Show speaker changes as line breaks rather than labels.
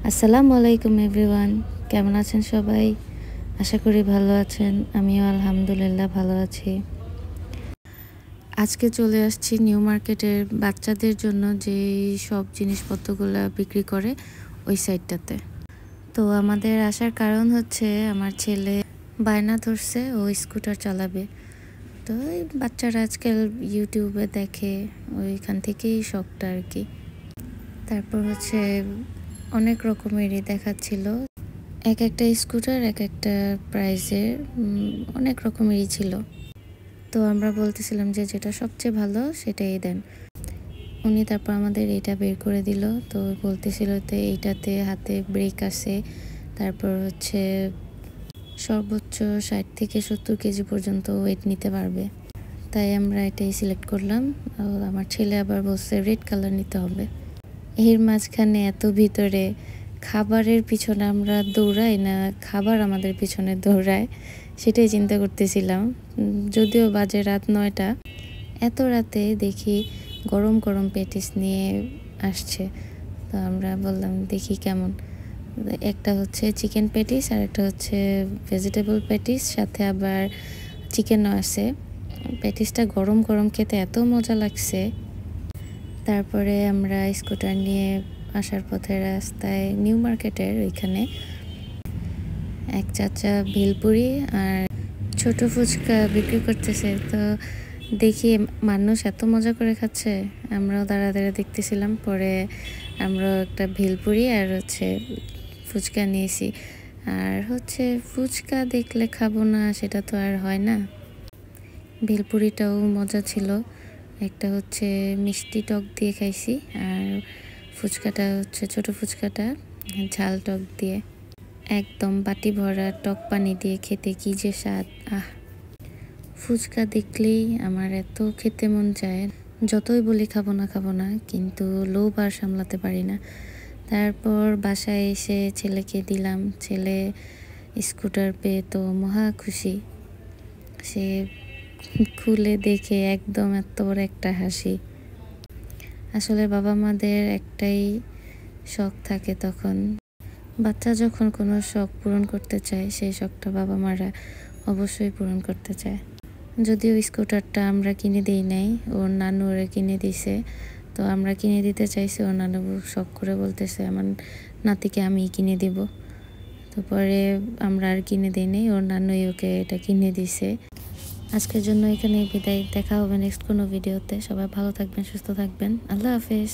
আসসালামু আলাইকুম এভরিওয়ান, কেমন আছেন সবাই? আশা করি ভালো আছেন। আমিও আলহামদুলিল্লাহ ভালো আছি। আজকে চলে আসছি নিউ মার্কেটের বাচ্চাদের জন্য যে সব জিনিসপত্রগুলো বিক্রি করে ওই সাইডটাতে। তো আমাদের আসার কারণ হচ্ছে আমার ছেলে বায়না ধরছে ও স্কুটার চালাবে। তো এই বাচ্চারা আজকাল ইউটিউবে দেখে, ওইখান থেকেই শখটা আর কি। তারপর হচ্ছে অনেক রকমেরই দেখাচ্ছিল, এক একটা স্কুটার এক একটা প্রাইজের অনেক রকমেরই ছিল। তো আমরা বলতেছিলাম যে যেটা সবচেয়ে ভালো সেটাই দেন। উনি তারপর আমাদের এটা বের করে দিল। তো বলতেছিল যে এইটাতে হাতে ব্রেক আছে, তারপর হচ্ছে সর্বোচ্চ 60 থেকে 70 কেজি পর্যন্ত ওয়েট নিতে পারবে। তাই আমরা এটাই সিলেক্ট করলাম। আমার ছেলে আবার বলছে রেড কালার নিতে হবে। এর মাঝখানে এত ভিতরে খাবারের পিছনে আমরা দৌড়াই না খাবার আমাদের পিছনে দৌড়ায়, সেটাই চিন্তা করতেছিলাম। যদিও বাজে রাত 9টা, এত রাতে দেখি গরম গরম প্যাটিস নিয়ে আসছে। তো আমরা বললাম দেখি কেমন। একটা হচ্ছে চিকেন প্যাটিস আর একটা হচ্ছে ভেজিটেবল প্যাটিস, সাথে আবার চিকেনও আছে। প্যাটিসটা গরম গরম খেতে এত মজা লাগছে। তারপরে আমরা স্কুটার নিয়ে আসার পথে রাস্তায় নিউ মার্কেটের ওইখানে এক চাচা ভেলপুরি আর ছোট ফুচকা বিক্রি করতেছে। তো দেখি মানুষ এত মজা করে খাচ্ছে, আমরাও দাঁড়া দাঁড়া দেখতেছিলাম। পরে আমরাও একটা ভেলপুরি আর হচ্ছে ফুচকা নিয়েছি। আর হচ্ছে ফুচকা দেখলে খাবো না সেটা তো আর হয় না। ভেলপুরিটাও মজা ছিল। একটা হচ্ছে মিষ্টি টক দিয়ে খাইছি, আর ফুচকাটা হচ্ছে ছোট ফুচকাটা ঝাল টক দিয়ে, একদম বাটি ভরা টক পানি দিয়ে খেতে কি যে স্বাদ। ফুচকা দেখলেই আমার এত খেতে মন চায়, যতই বলি খাবো না কিন্তু লোভ আর সামলাতে পারি না। তারপর বাসায় এসে ছেলেকে দিলাম। ছেলে স্কুটার পেয়ে তো মহা খুশি। সে খুলে দেখে একদম এত বড় একটা হাসি। আসলে বাবা মাদের একটাই শখ থাকে, তখন বাচ্চা যখন কোনো শখ পূরণ করতে চায় সেই শখটা বাবা মারা অবশ্যই পূরণ করতে চায়। যদিও স্কুটারটা আমরা কিনে দিই নাই, ওর নানু ওরে কিনে দিছে। তো আমরা কিনে দিতে চাইছি, ওর নানু শখ করে বলতেছে আমার নাতিকে আমি কিনে দিব। তো পরে আমরা আর কিনে দিই নাই, ওর নানুই ওকে এটা কিনে দিছে। আজকের জন্য এখানে বিদায়, দেখা হবে নেক্সট কোনো ভিডিওতে। সবাই ভালো থাকবেন, সুস্থ থাকবেন। আল্লাহ হাফেজ।